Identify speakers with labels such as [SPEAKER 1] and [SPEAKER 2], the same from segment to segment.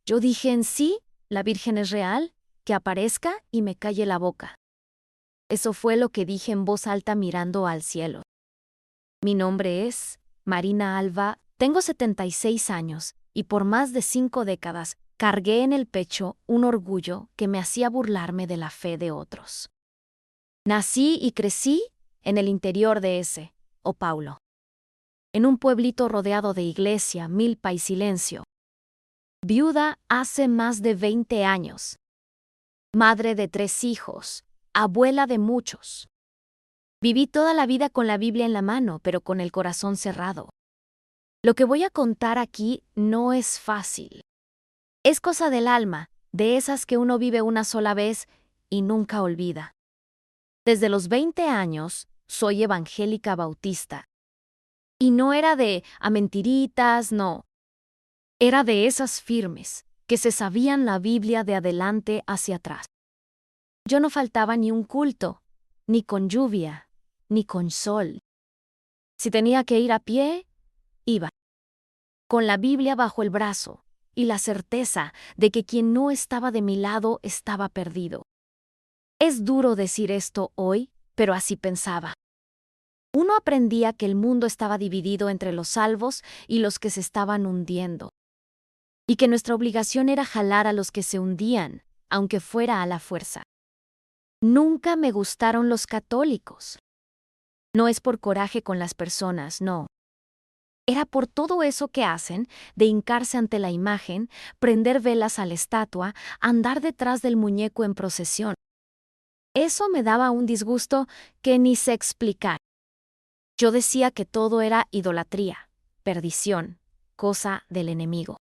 [SPEAKER 1] Yo dije en sí, la Virgen es real, que aparezca y me calle la boca. Eso fue lo que dije en voz alta mirando al cielo. Mi nombre es Marina Alva, tengo 76 años y por más de 5 décadas cargué en el pecho un orgullo que me hacía burlarme de la fe de otros. Nací y crecí en el interior de O Paulo, en un pueblito rodeado de iglesia, milpa y silencio. Viuda hace más de 20 años. Madre de 3 hijos, abuela de muchos. Viví toda la vida con la Biblia en la mano, pero con el corazón cerrado. Lo que voy a contar aquí no es fácil. Es cosa del alma, de esas que uno vive una sola vez y nunca olvida. Desde los 20 años soy evangélica bautista. Y no era de a mentiritas, no. Era de esas firmes, que se sabían la Biblia de adelante hacia atrás. Yo no faltaba ni un culto, ni con lluvia, ni con sol. Si tenía que ir a pie, iba. Con la Biblia bajo el brazo y la certeza de que quien no estaba de mi lado estaba perdido. Es duro decir esto hoy, pero así pensaba. Uno aprendía que el mundo estaba dividido entre los salvos y los que se estaban hundiendo, y que nuestra obligación era jalar a los que se hundían, aunque fuera a la fuerza. Nunca me gustaron los católicos. No es por coraje con las personas, no. Era por todo eso que hacen, de hincarse ante la imagen, prender velas a la estatua, andar detrás del muñeco en procesión. Eso me daba un disgusto que ni sé explicar. Yo decía que todo era idolatría, perdición, cosa del enemigo.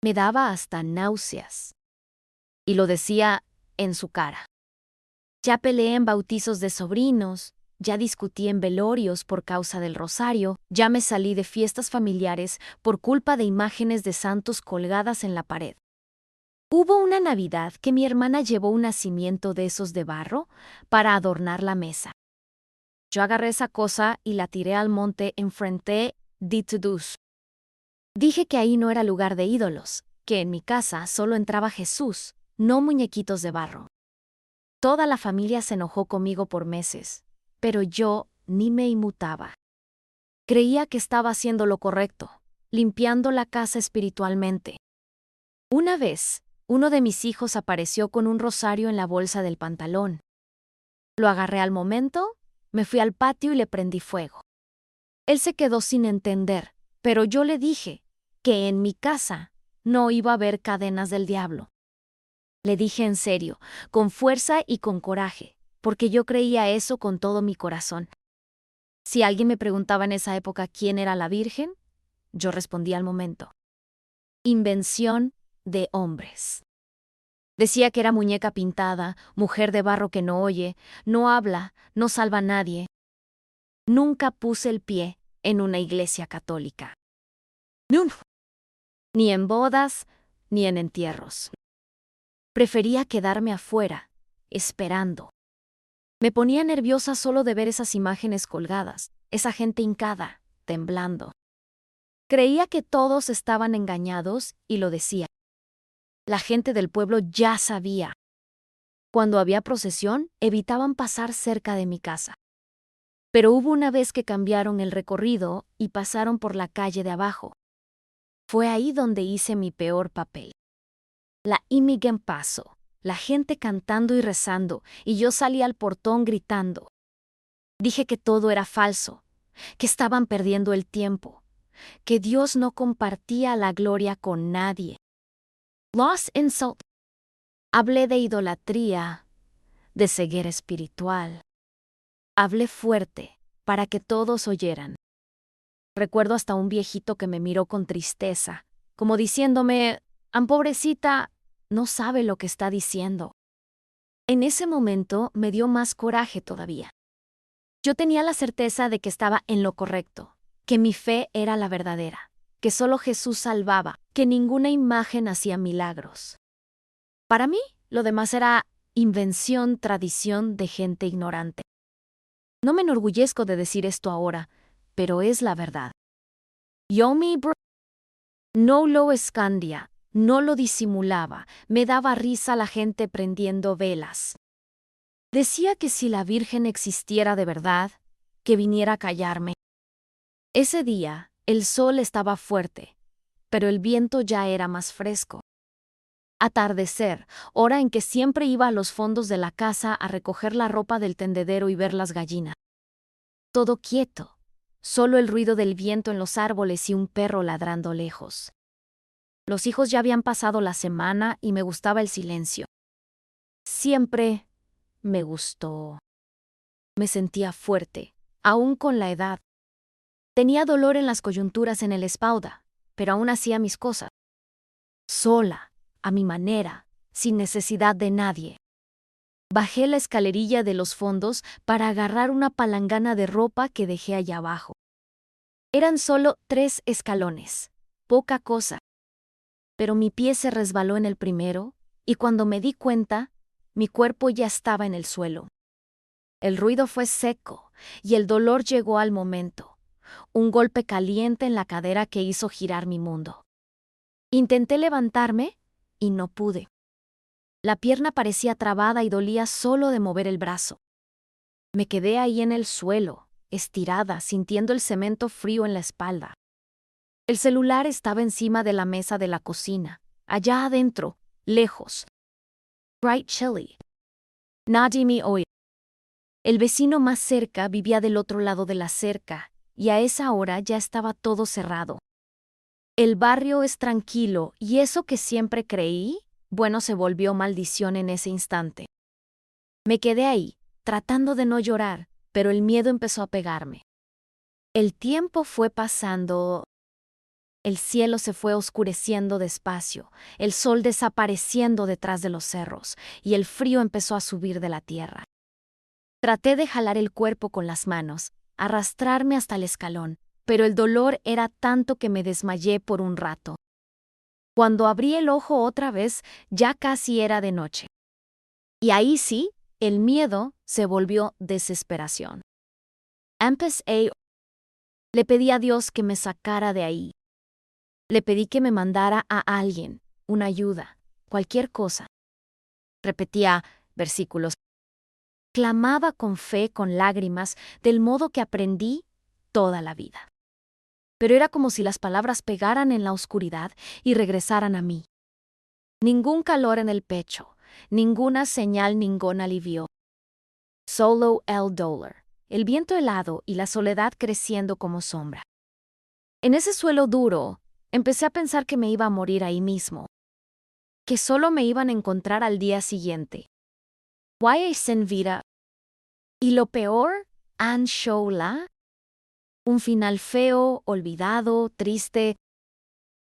[SPEAKER 1] Me daba hasta náuseas. Y lo decía en su cara. Ya peleé en bautizos de sobrinos, ya discutí en velorios por causa del rosario, ya me salí de fiestas familiares por culpa de imágenes de santos colgadas en la pared. Hubo una Navidad que mi hermana llevó un nacimiento de esos de barro para adornar la mesa. Yo agarré esa cosa y la tiré al monte enfrente de todos. Dije que ahí no era lugar de ídolos, que en mi casa solo entraba Jesús, no muñequitos de barro. Toda la familia se enojó conmigo por meses, pero yo ni me inmutaba. Creía que estaba haciendo lo correcto, limpiando la casa espiritualmente. Una vez, uno de mis hijos apareció con un rosario en la bolsa del pantalón. Lo agarré al momento, me fui al patio y le prendí fuego. Él se quedó sin entender, pero yo le dije que en mi casa no iba a haber cadenas del diablo. Le dije en serio, con fuerza y con coraje, porque yo creía eso con todo mi corazón. Si alguien me preguntaba en esa época quién era la Virgen, yo respondía al momento. Invención de hombres. Decía que era muñeca pintada, mujer de barro que no oye, no habla, no salva a nadie. Nunca puse el pie en una iglesia católica. Ni en bodas, ni en entierros. Prefería quedarme afuera, esperando. Me ponía nerviosa solo de ver esas imágenes colgadas, esa gente hincada, temblando. Creía que todos estaban engañados y lo decía. La gente del pueblo ya sabía. Cuando había procesión, evitaban pasar cerca de mi casa. Pero hubo una vez que cambiaron el recorrido y pasaron por la calle de abajo. Fue ahí donde hice mi peor papel. La Imigen pasó, la gente cantando y rezando, y yo salí al portón gritando. Dije que todo era falso, que estaban perdiendo el tiempo, que Dios no compartía la gloria con nadie. Lost insult. Hablé de idolatría, de ceguera espiritual. Hablé fuerte, para que todos oyeran. Recuerdo hasta un viejito que me miró con tristeza, como diciéndome, pobrecita, no sabe lo que está diciendo. En ese momento me dio más coraje todavía. Yo tenía la certeza de que estaba en lo correcto, que mi fe era la verdadera, que solo Jesús salvaba, que ninguna imagen hacía milagros. Para mí, lo demás era invención, tradición de gente ignorante. No me enorgullezco de decir esto ahora, pero es la verdad. Yo mi bro no lo escondía, No lo disimulaba, me daba risa la gente prendiendo velas. Decía que si la Virgen existiera de verdad, que viniera a callarme. Ese día, el sol estaba fuerte, pero el viento ya era más fresco. Atardecer, hora en que siempre iba a los fondos de la casa a recoger la ropa del tendedero y ver las gallinas. Todo quieto, solo el ruido del viento en los árboles y un perro ladrando lejos. Los hijos ya habían pasado la semana y me gustaba el silencio. Siempre me gustó. Me sentía fuerte, aún con la edad. Tenía dolor en las coyunturas en el espalda, pero aún hacía mis cosas. Sola, a mi manera, sin necesidad de nadie. Bajé la escalerilla de los fondos para agarrar una palangana de ropa que dejé allá abajo. Eran solo 3 escalones, poca cosa. Pero mi pie se resbaló en el primero, y cuando me di cuenta, mi cuerpo ya estaba en el suelo. El ruido fue seco, y el dolor llegó al momento. Un golpe caliente en la cadera que hizo girar mi mundo. Intenté levantarme, y no pude. La pierna parecía trabada y dolía solo de mover el brazo. Me quedé ahí en el suelo, estirada, sintiendo el cemento frío en la espalda. El celular estaba encima de la mesa de la cocina, allá adentro, lejos. Bright chilly. Nadie me oía. El vecino más cerca vivía del otro lado de la cerca, y a esa hora ya estaba todo cerrado. El barrio es tranquilo, y eso que siempre creí, bueno, se volvió maldición en ese instante. Me quedé ahí, tratando de no llorar, pero el miedo empezó a pegarme. El tiempo fue pasando. El cielo se fue oscureciendo despacio, el sol desapareciendo detrás de los cerros, y el frío empezó a subir de la tierra. Traté de jalar el cuerpo con las manos, arrastrarme hasta el escalón, pero el dolor era tanto que me desmayé por un rato. Cuando abrí el ojo otra vez, ya casi era de noche. Y ahí sí, el miedo se volvió desesperación. Empecé. Le pedí a Dios que me sacara de ahí. Le pedí que me mandara a alguien, una ayuda, cualquier cosa. Repetía versículos. Clamaba con fe, con lágrimas, del modo que aprendí toda la vida. Pero era como si las palabras pegaran en la oscuridad y regresaran a mí. Ningún calor en el pecho, ninguna señal, ningún alivio. Solo el dolor, el viento helado y la soledad creciendo como sombra. En ese suelo duro, empecé a pensar que me iba a morir ahí mismo, que solo me iban a encontrar al día siguiente. Why sin vida? Y lo peor, An Shola, un final feo, olvidado, triste.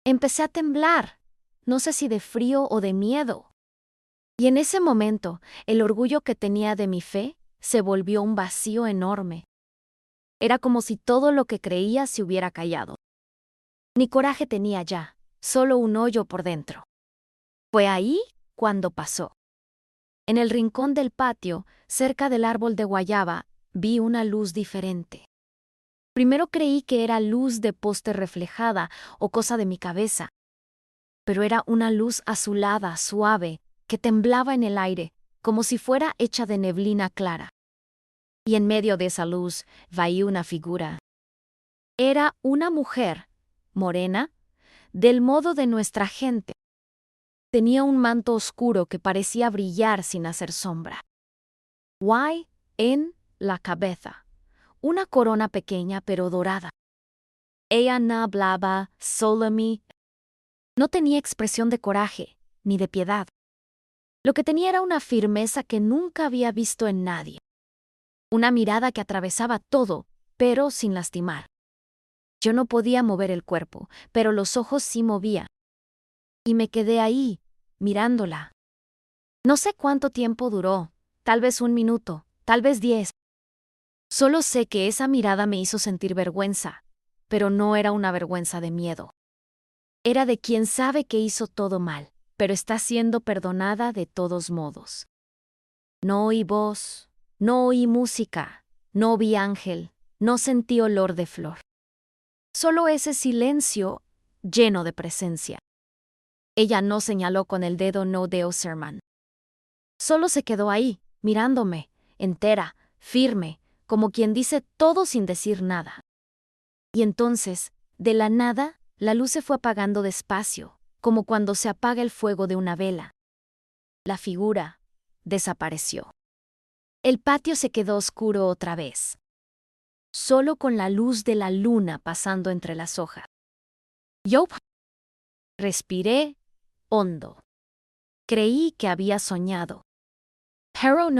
[SPEAKER 1] Empecé a temblar, no sé si de frío o de miedo. Y en ese momento, el orgullo que tenía de mi fe se volvió un vacío enorme. Era como si todo lo que creía se hubiera callado. Ni coraje tenía ya, solo un hoyo por dentro. Fue ahí cuando pasó. En el rincón del patio, cerca del árbol de guayaba, vi una luz diferente. Primero creí que era luz de poste reflejada o cosa de mi cabeza, pero era una luz azulada, suave, que temblaba en el aire, como si fuera hecha de neblina clara. Y en medio de esa luz veía una figura. Era una mujer, morena, del modo de nuestra gente. Tenía un manto oscuro que parecía brillar sin hacer sombra. Guay en la cabeza, una corona pequeña pero dorada. Ella no hablaba, solo mí. No tenía expresión de coraje, ni de piedad. Lo que tenía era una firmeza que nunca había visto en nadie. Una mirada que atravesaba todo, pero sin lastimar. Yo no podía mover el cuerpo, pero los ojos sí movía. Y me quedé ahí, mirándola. No sé cuánto tiempo duró, tal vez 1 minuto, tal vez 10. Solo sé que esa mirada me hizo sentir vergüenza, pero no era una vergüenza de miedo. Era de quien sabe que hizo todo mal, pero está siendo perdonada de todos modos. No oí voz, no oí música, no vi ángel, no sentí olor de flor. Solo ese silencio lleno de presencia. Ella no señaló con el dedo, no dio sermón. Solo se quedó ahí, mirándome, entera, firme, como quien dice todo sin decir nada. Y entonces, de la nada, la luz se fue apagando despacio, como cuando se apaga el fuego de una vela. La figura desapareció. El patio se quedó oscuro otra vez, solo con la luz de la luna pasando entre las hojas. Yo respiré hondo. Creí que había soñado. Pero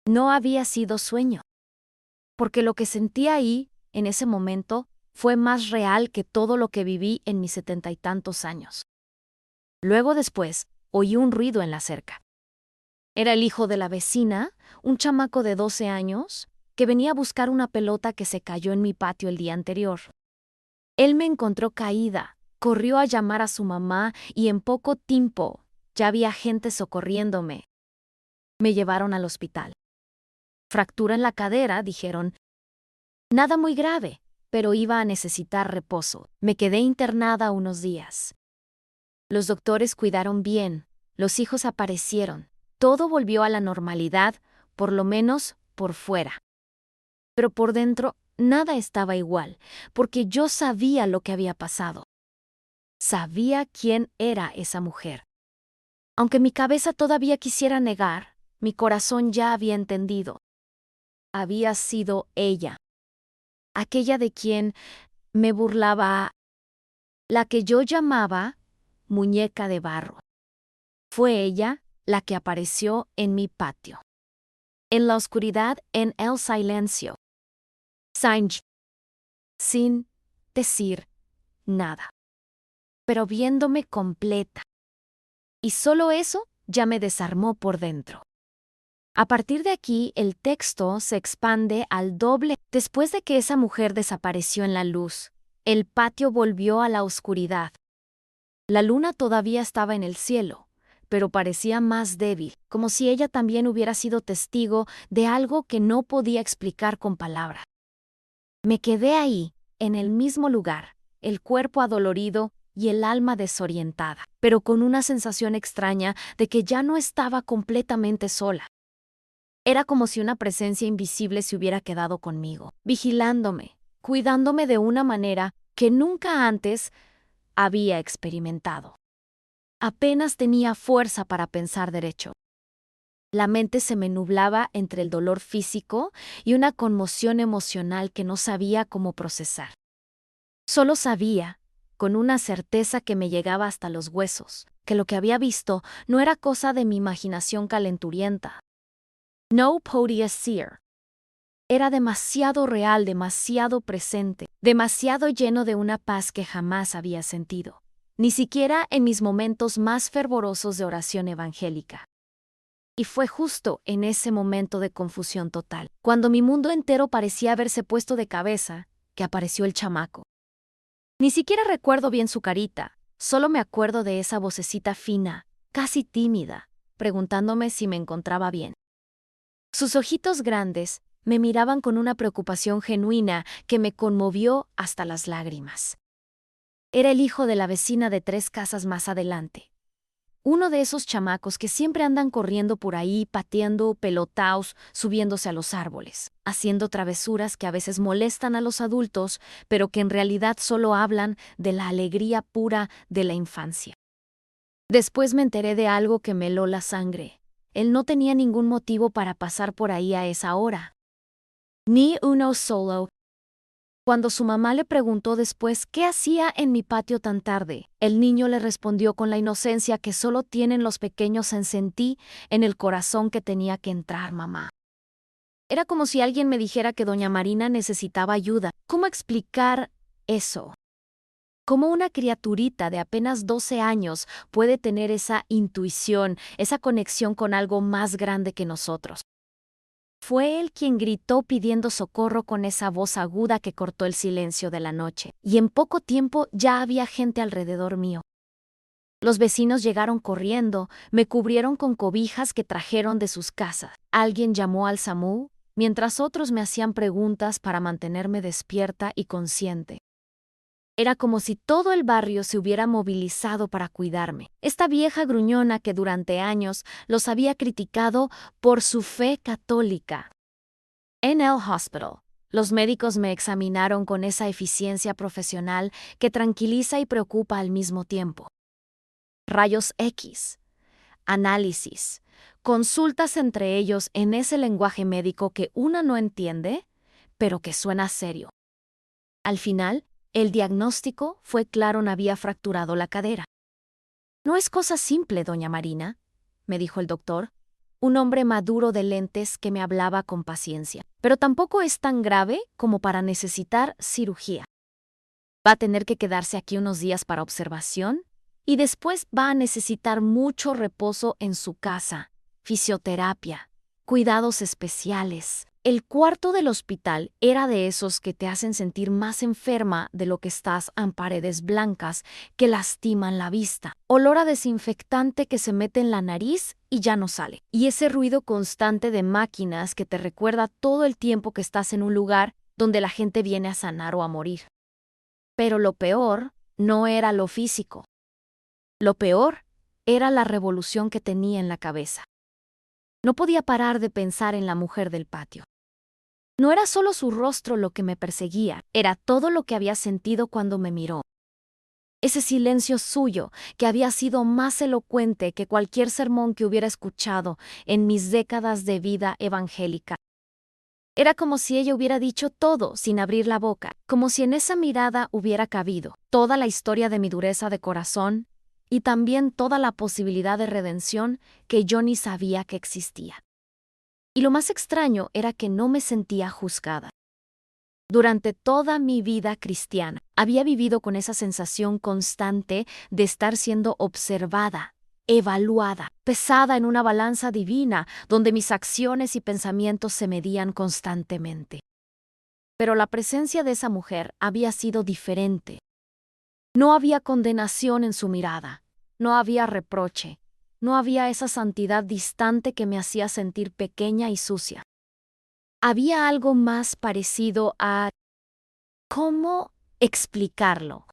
[SPEAKER 1] no había sido sueño. Porque lo que sentí ahí, en ese momento, fue más real que todo lo que viví en mis 70 y tantos años. Luego después, oí un ruido en la cerca. Era el hijo de la vecina, un chamaco de 12 años, que venía a buscar una pelota que se cayó en mi patio el día anterior. Él me encontró caída, corrió a llamar a su mamá y en poco tiempo ya había gente socorriéndome. Me llevaron al hospital. Fractura en la cadera, dijeron. Nada muy grave, pero iba a necesitar reposo. Me quedé internada unos días. Los doctores cuidaron bien, los hijos aparecieron. Todo volvió a la normalidad, por lo menos por fuera. Pero por dentro nada estaba igual, porque yo sabía lo que había pasado. Sabía quién era esa mujer. Aunque mi cabeza todavía quisiera negar, mi corazón ya había entendido. Había sido ella. Aquella de quien me burlaba, la que yo llamaba muñeca de barro. Fue ella la que apareció en mi patio. En la oscuridad, en el silencio. Sin decir nada. Pero viéndome completa. Y solo eso ya me desarmó por dentro. A partir de aquí, el texto se expande al doble. Después de que esa mujer desapareció en la luz, el patio volvió a la oscuridad. La luna todavía estaba en el cielo, pero parecía más débil, como si ella también hubiera sido testigo de algo que no podía explicar con palabras. Me quedé ahí, en el mismo lugar, el cuerpo adolorido y el alma desorientada, pero con una sensación extraña de que ya no estaba completamente sola. Era como si una presencia invisible se hubiera quedado conmigo, vigilándome, cuidándome de una manera que nunca antes había experimentado. Apenas tenía fuerza para pensar derecho. La mente se me nublaba entre el dolor físico y una conmoción emocional que no sabía cómo procesar. Solo sabía, con una certeza que me llegaba hasta los huesos, que lo que había visto no era cosa de mi imaginación calenturienta. No podía ser. Era demasiado real, demasiado presente, demasiado lleno de una paz que jamás había sentido, ni siquiera en mis momentos más fervorosos de oración evangélica. Y fue justo en ese momento de confusión total, cuando mi mundo entero parecía haberse puesto de cabeza, que apareció el chamaco. Ni siquiera recuerdo bien su carita, solo me acuerdo de esa vocecita fina, casi tímida, preguntándome si me encontraba bien. Sus ojitos grandes me miraban con una preocupación genuina que me conmovió hasta las lágrimas. Era el hijo de la vecina de 3 casas más adelante. Uno de esos chamacos que siempre andan corriendo por ahí, pateando pelotaos, subiéndose a los árboles, haciendo travesuras que a veces molestan a los adultos, pero que en realidad solo hablan de la alegría pura de la infancia. Después me enteré de algo que me heló la sangre. Él no tenía ningún motivo para pasar por ahí a esa hora. Ni uno solo. Cuando su mamá le preguntó después qué hacía en mi patio tan tarde, el niño le respondió con la inocencia que solo tienen los pequeños en sentí en el corazón que tenía que entrar, mamá. Era como si alguien me dijera que doña Marina necesitaba ayuda. ¿Cómo explicar eso? ¿Cómo una criaturita de apenas 12 años puede tener esa intuición, esa conexión con algo más grande que nosotros? Fue él quien gritó pidiendo socorro con esa voz aguda que cortó el silencio de la noche, y en poco tiempo ya había gente alrededor mío. Los vecinos llegaron corriendo, me cubrieron con cobijas que trajeron de sus casas. Alguien llamó al SAMU, mientras otros me hacían preguntas para mantenerme despierta y consciente. Era como si todo el barrio se hubiera movilizado para cuidarme. Esta vieja gruñona que durante años los había criticado por su fe católica. En el hospital, los médicos me examinaron con esa eficiencia profesional que tranquiliza y preocupa al mismo tiempo. Rayos X, análisis, consultas entre ellos en ese lenguaje médico que una no entiende, pero que suena serio. Al final, el diagnóstico fue claro: no había fracturado la cadera. No es cosa simple, doña Marina, me dijo el doctor, un hombre maduro de lentes que me hablaba con paciencia, pero tampoco es tan grave como para necesitar cirugía. Va a tener que quedarse aquí unos días para observación y después va a necesitar mucho reposo en su casa, fisioterapia, cuidados especiales. El cuarto del hospital era de esos que te hacen sentir más enferma de lo que estás, en paredes blancas que lastiman la vista, olor a desinfectante que se mete en la nariz y ya no sale, y ese ruido constante de máquinas que te recuerda todo el tiempo que estás en un lugar donde la gente viene a sanar o a morir. Pero lo peor no era lo físico. Lo peor era la revolución que tenía en la cabeza. No podía parar de pensar en la mujer del patio. No era solo su rostro lo que me perseguía, era todo lo que había sentido cuando me miró. Ese silencio suyo, que había sido más elocuente que cualquier sermón que hubiera escuchado en mis décadas de vida evangélica. Era como si ella hubiera dicho todo sin abrir la boca, como si en esa mirada hubiera cabido toda la historia de mi dureza de corazón y también toda la posibilidad de redención que yo ni sabía que existía. Y lo más extraño era que no me sentía juzgada. Durante toda mi vida cristiana, había vivido con esa sensación constante de estar siendo observada, evaluada, pesada en una balanza divina donde mis acciones y pensamientos se medían constantemente. Pero la presencia de esa mujer había sido diferente. No había condenación en su mirada, no había reproche, no había esa santidad distante que me hacía sentir pequeña y sucia. Había algo más parecido a... ¿Cómo explicarlo?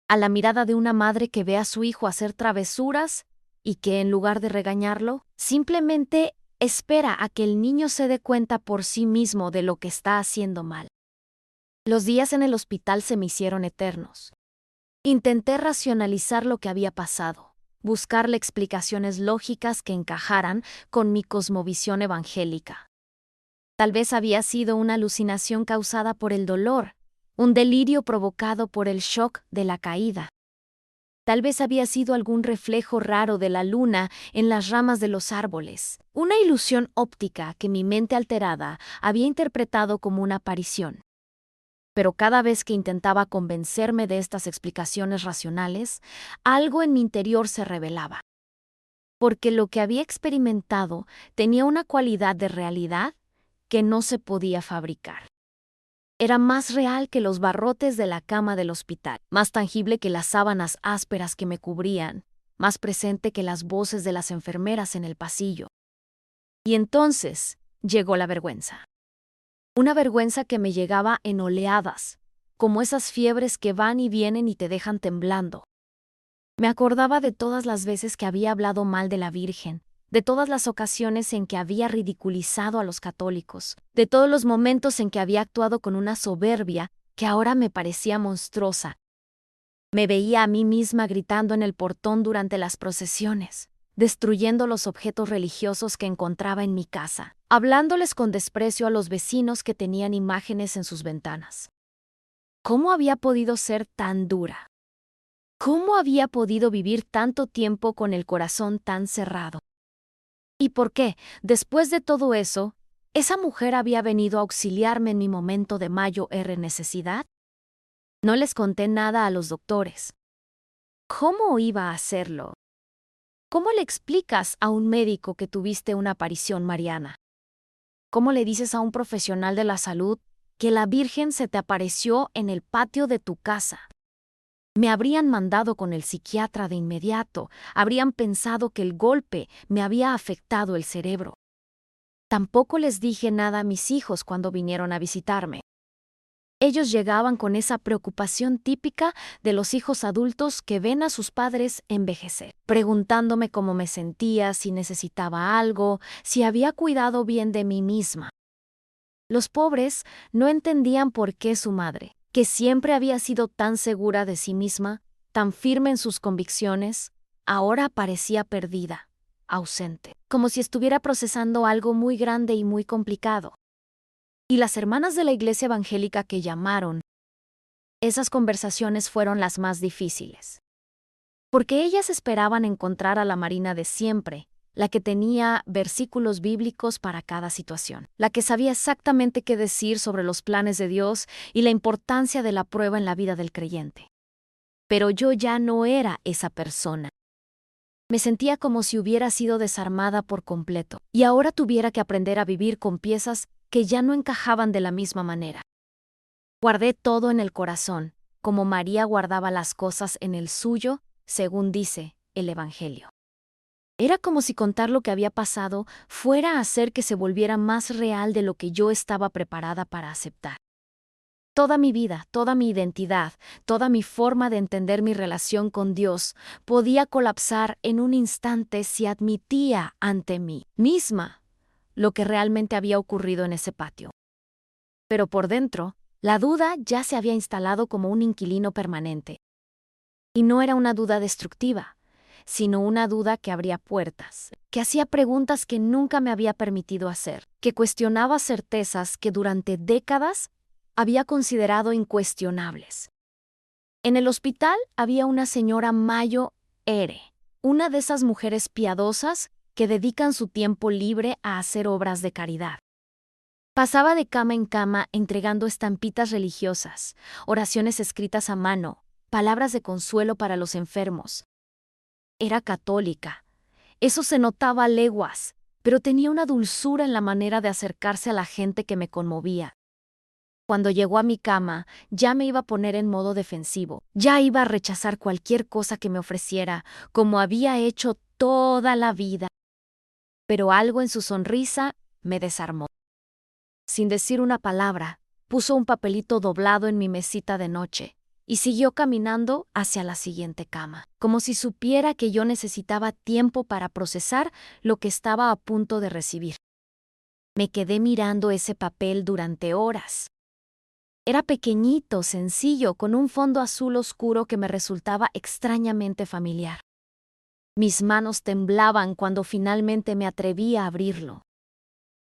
[SPEAKER 1] A la mirada de una madre que ve a su hijo hacer travesuras y que, en lugar de regañarlo, simplemente espera a que el niño se dé cuenta por sí mismo de lo que está haciendo mal. Los días en el hospital se me hicieron eternos. Intenté racionalizar lo que había pasado, buscarle explicaciones lógicas que encajaran con mi cosmovisión evangélica. Tal vez había sido una alucinación causada por el dolor, un delirio provocado por el shock de la caída. Tal vez había sido algún reflejo raro de la luna en las ramas de los árboles, una ilusión óptica que mi mente alterada había interpretado como una aparición. Pero cada vez que intentaba convencerme de estas explicaciones racionales, algo en mi interior se revelaba. Porque lo que había experimentado tenía una cualidad de realidad que no se podía fabricar. Era más real que los barrotes de la cama del hospital, más tangible que las sábanas ásperas que me cubrían, más presente que las voces de las enfermeras en el pasillo. Y entonces llegó la vergüenza. Una vergüenza que me llegaba en oleadas, como esas fiebres que van y vienen y te dejan temblando. Me acordaba de todas las veces que había hablado mal de la Virgen, de todas las ocasiones en que había ridiculizado a los católicos, de todos los momentos en que había actuado con una soberbia que ahora me parecía monstruosa. Me veía a mí misma gritando en el portón durante las procesiones, destruyendo los objetos religiosos que encontraba en mi casa, hablándoles con desprecio a los vecinos que tenían imágenes en sus ventanas. ¿Cómo había podido ser tan dura? ¿Cómo había podido vivir tanto tiempo con el corazón tan cerrado? ¿Y por qué, después de todo eso, esa mujer había venido a auxiliarme en mi momento de mayor necesidad? No les conté nada a los doctores. ¿Cómo iba a hacerlo? ¿Cómo le explicas a un médico que tuviste una aparición mariana? ¿Cómo le dices a un profesional de la salud que la Virgen se te apareció en el patio de tu casa? Me habrían mandado con el psiquiatra de inmediato, habrían pensado que el golpe me había afectado el cerebro. Tampoco les dije nada a mis hijos cuando vinieron a visitarme. Ellos llegaban con esa preocupación típica de los hijos adultos que ven a sus padres envejecer, preguntándome cómo me sentía, si necesitaba algo, si había cuidado bien de mí misma. Los pobres no entendían por qué su madre, que siempre había sido tan segura de sí misma, tan firme en sus convicciones, ahora parecía perdida, ausente, como si estuviera procesando algo muy grande y muy complicado. Y las hermanas de la iglesia evangélica que llamaron, esas conversaciones fueron las más difíciles. Porque ellas esperaban encontrar a la Marina de siempre, la que tenía versículos bíblicos para cada situación, la que sabía exactamente qué decir sobre los planes de Dios y la importancia de la prueba en la vida del creyente. Pero yo ya no era esa persona. Me sentía como si hubiera sido desarmada por completo y ahora tuviera que aprender a vivir con piezas que ya no encajaban de la misma manera. Guardé todo en el corazón, como María guardaba las cosas en el suyo, según dice el Evangelio. Era como si contar lo que había pasado fuera a hacer que se volviera más real de lo que yo estaba preparada para aceptar. Toda mi vida, toda mi identidad, toda mi forma de entender mi relación con Dios podía colapsar en un instante si admitía ante mí misma lo que realmente había ocurrido en ese patio. Pero por dentro, la duda ya se había instalado como un inquilino permanente. Y no era una duda destructiva, sino una duda que abría puertas, que hacía preguntas que nunca me había permitido hacer, que cuestionaba certezas que durante décadas había considerado incuestionables. En el hospital había una señora Mayo R., una de esas mujeres piadosas que dedican su tiempo libre a hacer obras de caridad. Pasaba de cama en cama entregando estampitas religiosas, oraciones escritas a mano, palabras de consuelo para los enfermos. Era católica. Eso se notaba a leguas, pero tenía una dulzura en la manera de acercarse a la gente que me conmovía. Cuando llegó a mi cama, ya me iba a poner en modo defensivo, ya iba a rechazar cualquier cosa que me ofreciera, como había hecho toda la vida. Pero algo en su sonrisa me desarmó. Sin decir una palabra, puso un papelito doblado en mi mesita de noche y siguió caminando hacia la siguiente cama, como si supiera que yo necesitaba tiempo para procesar lo que estaba a punto de recibir. Me quedé mirando ese papel durante horas. Era pequeñito, sencillo, con un fondo azul oscuro que me resultaba extrañamente familiar. Mis manos temblaban cuando finalmente me atreví a abrirlo.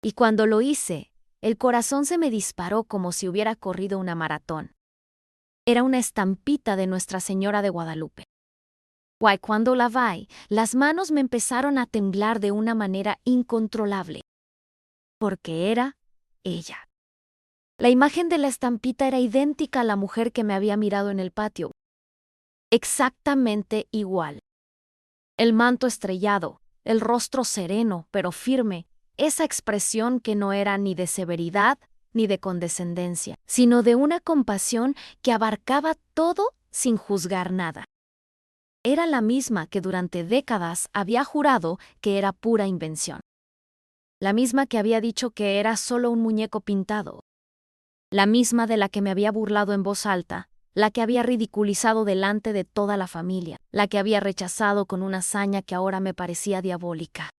[SPEAKER 1] Y cuando lo hice, el corazón se me disparó como si hubiera corrido una maratón. Era una estampita de Nuestra Señora de Guadalupe. Cuando la vi, las manos me empezaron a temblar de una manera incontrolable. Porque era ella. La imagen de la estampita era idéntica a la mujer que me había mirado en el patio. Exactamente igual. El manto estrellado, el rostro sereno pero firme, esa expresión que no era ni de severidad ni de condescendencia, sino de una compasión que abarcaba todo sin juzgar nada. Era la misma que durante décadas había jurado que era pura invención. La misma que había dicho que era solo un muñeco pintado. La misma de la que me había burlado en voz alta, la que había ridiculizado delante de toda la familia, la que había rechazado con una hazaña que ahora me parecía diabólica.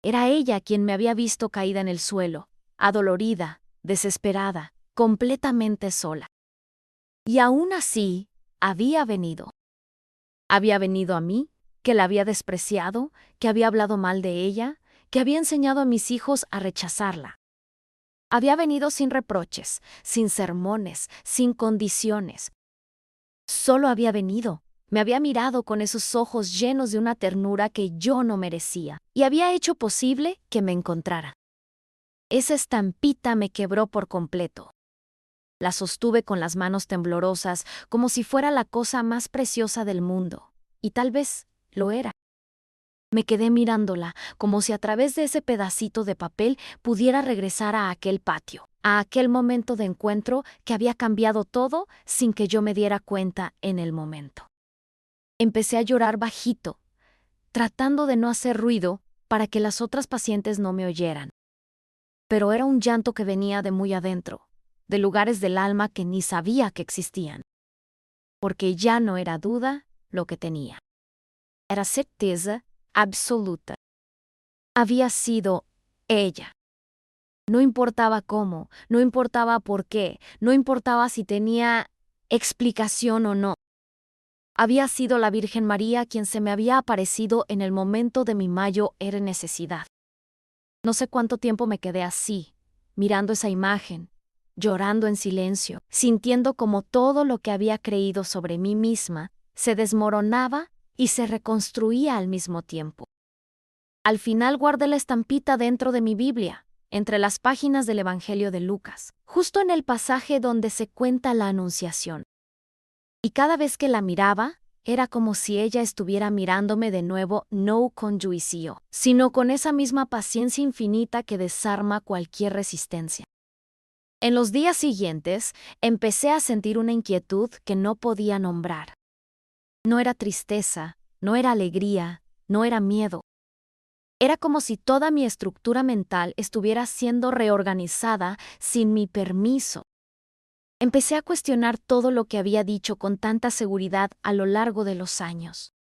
[SPEAKER 1] Era ella quien me había visto caída en el suelo, adolorida, desesperada, completamente sola. Y aún así, había venido. Había venido a mí, que la había despreciado, que había hablado mal de ella, que había enseñado a mis hijos a rechazarla. Había venido sin reproches, sin sermones, sin condiciones. Solo había venido. Me había mirado con esos ojos llenos de una ternura que yo no merecía, y había hecho posible que me encontrara. Esa estampita me quebró por completo. La sostuve con las manos temblorosas, como si fuera la cosa más preciosa del mundo, y tal vez lo era. Me quedé mirándola, como si a través de ese pedacito de papel pudiera regresar a aquel patio, a aquel momento de encuentro que había cambiado todo sin que yo me diera cuenta en el momento. Empecé a llorar bajito, tratando de no hacer ruido para que las otras pacientes no me oyeran. Pero era un llanto que venía de muy adentro, de lugares del alma que ni sabía que existían. Porque ya no era duda lo que tenía. Era certeza absoluta. Había sido ella. No importaba cómo, no importaba por qué, no importaba si tenía explicación o no. Había sido la Virgen María quien se me había aparecido en el momento de mi mayor necesidad. No sé cuánto tiempo me quedé así, mirando esa imagen, llorando en silencio, sintiendo como todo lo que había creído sobre mí misma se desmoronaba y se reconstruía al mismo tiempo. Al final guardé la estampita dentro de mi Biblia, entre las páginas del Evangelio de Lucas, justo en el pasaje donde se cuenta la Anunciación. Y cada vez que la miraba, era como si ella estuviera mirándome de nuevo, no con juicio, sino con esa misma paciencia infinita que desarma cualquier resistencia. En los días siguientes, empecé a sentir una inquietud que no podía nombrar. No era tristeza, no era alegría, no era miedo. Era como si toda mi estructura mental estuviera siendo reorganizada sin mi permiso. Empecé a cuestionar todo lo que había dicho con tanta seguridad a lo largo de los años.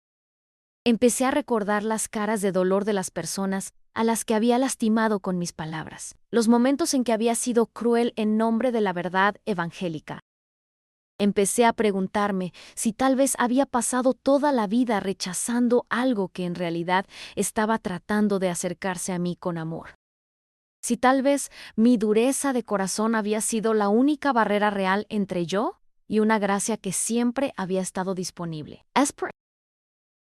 [SPEAKER 1] Empecé a recordar las caras de dolor de las personas a las que había lastimado con mis palabras, los momentos en que había sido cruel en nombre de la verdad evangélica. Empecé a preguntarme si tal vez había pasado toda la vida rechazando algo que en realidad estaba tratando de acercarse a mí con amor. Si tal vez mi dureza de corazón había sido la única barrera real entre yo y una gracia que siempre había estado disponible.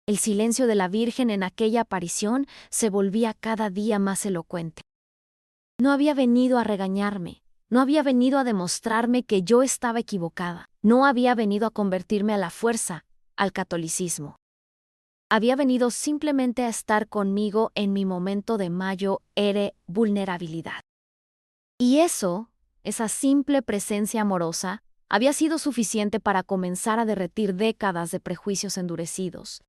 [SPEAKER 1] El silencio de la Virgen en aquella aparición se volvía cada día más elocuente. No había venido a regañarme, no había venido a demostrarme que yo estaba equivocada, no había venido a convertirme a la fuerza al catolicismo. Había venido simplemente a estar conmigo en mi momento de mayor vulnerabilidad. Y eso, esa simple presencia amorosa, había sido suficiente para comenzar a derretir décadas de prejuicios endurecidos,